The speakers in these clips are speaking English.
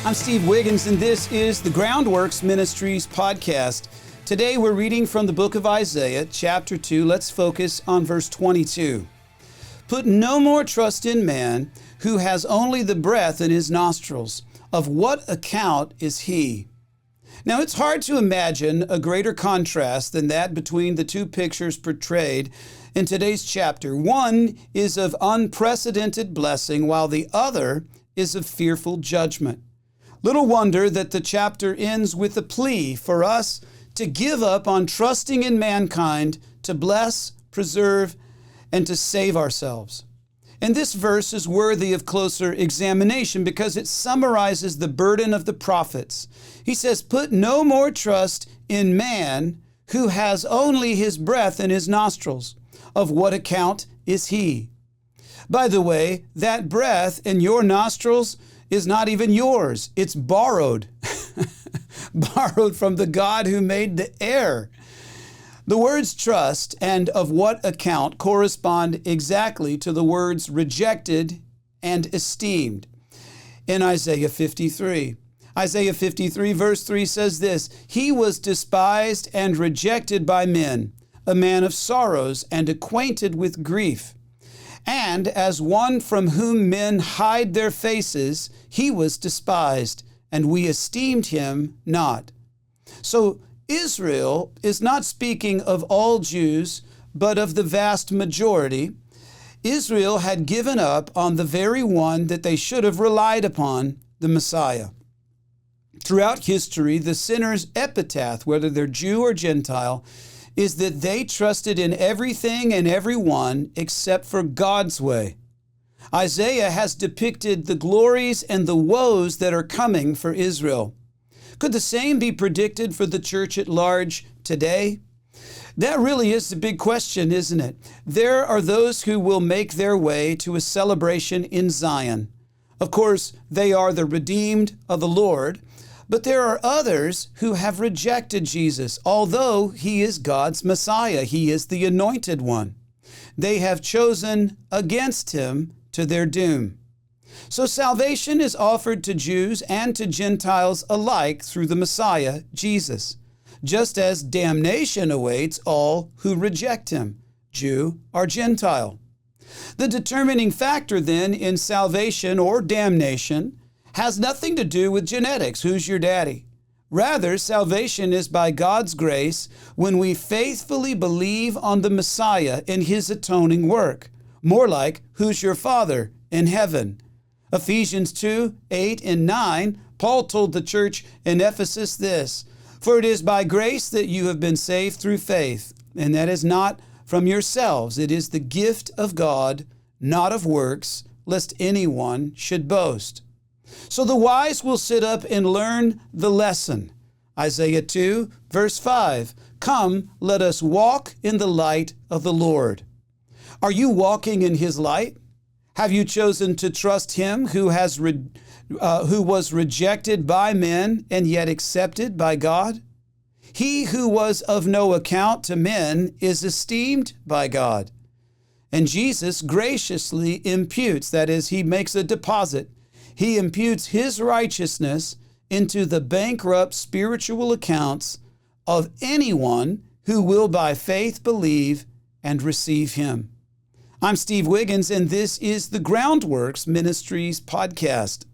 I'm Steve Wiggins, and this is the Groundworks Ministries podcast. Today we're reading from the book of Isaiah, chapter 2. Let's focus on verse 22. Put no more trust in man, who has only the breath in his nostrils. Of what account is he? Now, it's hard to imagine a greater contrast than that between the two pictures portrayed in today's chapter. One is of unprecedented blessing, while the other is of fearful judgment. Little wonder that the chapter ends with a plea for us to give up on trusting in mankind to bless, preserve, and to save ourselves. And this verse is worthy of closer examination because it summarizes the burden of the prophets. He says, put no more trust in man, who has only his breath in his nostrils. Of what account is he? By the way, that breath in your nostrils is not even yours. It's borrowed. Borrowed from the God who made the air. The words trust and of what account correspond exactly to the words rejected and esteemed in Isaiah 53. Isaiah 53 verse 3 says this, He was despised and rejected by men, a man of sorrows and acquainted with grief. And as one from whom men hide their faces, he was despised, and we esteemed him not. So Israel is not speaking of all Jews, but of the vast majority. Israel had given up on the very one that they should have relied upon, the Messiah. Throughout history, the sinner's epitaph, whether they're Jew or Gentile, is that they trusted in everything and everyone except for God's way. Isaiah has depicted the glories and the woes that are coming for Israel. Could the same be predicted for the church at large today? That really is the big question, isn't it? There are those who will make their way to a celebration in Zion. Of course, they are the redeemed of the Lord. But there are others who have rejected Jesus, although he is God's Messiah. He is the anointed one. They have chosen against him to their doom. So salvation is offered to Jews and to Gentiles alike through the Messiah, Jesus, just as damnation awaits all who reject him, Jew or Gentile. The determining factor then in salvation or damnation has nothing to do with genetics. Who's your daddy? Rather, salvation is by God's grace when we faithfully believe on the Messiah and his atoning work. More like, who's your father in heaven? Ephesians 2, 8 and 9, Paul told the church in Ephesus this, For it is by grace that you have been saved through faith, and that is not from yourselves. It is the gift of God, not of works, lest anyone should boast. So the wise will sit up and learn the lesson. Isaiah 2, verse 5, Come, let us walk in the light of the Lord. Are you walking in his light? Have you chosen to trust him who was rejected by men and yet accepted by God? He who was of no account to men is esteemed by God. And Jesus graciously imputes, that is, he makes a deposit. He imputes his righteousness into the bankrupt spiritual accounts of anyone who will by faith believe and receive him. I'm Steve Wiggins, and this is the Groundworks Ministries podcast.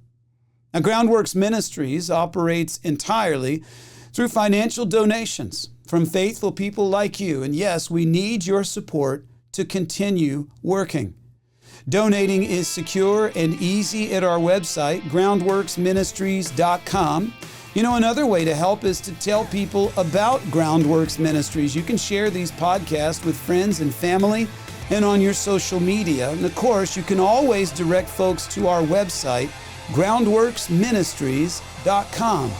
Now, Groundworks Ministries operates entirely through financial donations from faithful people like you. And yes, we need your support to continue working. Donating is secure and easy at our website, groundworksministries.com. You know, another way to help is to tell people about Groundworks Ministries. You can share these podcasts with friends and family and on your social media. And of course, you can always direct folks to our website, groundworksministries.com.